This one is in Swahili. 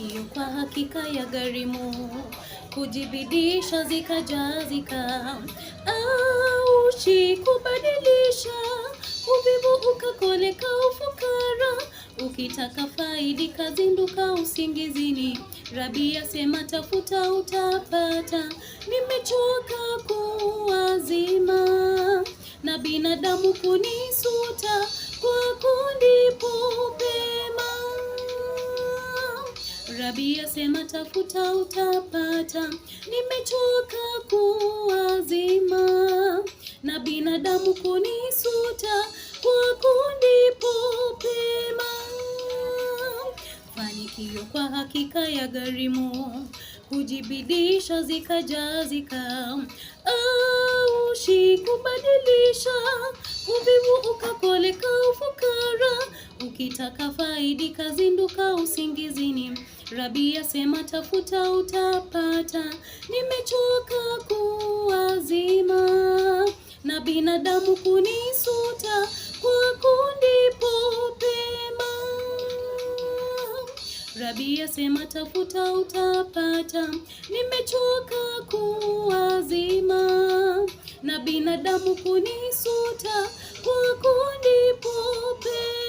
Mafanikio kwa hakika ya gharimu, kujibidisha zikajazika, au kubadilisha uvivu ukakoleka ufukara. Ukitaka faidika zinduka usingizini, Rabi asema tafuta utapata. Nimechoka kuwazima na binadamu kunisuta, kwako ndipo pema. Rabi asema tafuta utapata. Nimechoka kuwazima na binadamu kunisuta, kwako ndipo pema. Fanikio kwa hakika ya gharimu, kujibidisha zikajazika, au kubadilisha uvivu ukakoleka ufukara. Ukitaka faidika zinduka usingizini, Rabi asema tafuta utapata. Nimechoka kuwazima na binadamu kunisuta, kwako ndipo pema. Rabi asema tafuta utapata. Nimechoka kuwazima na binadamu kunisuta, kwako ndipo pema.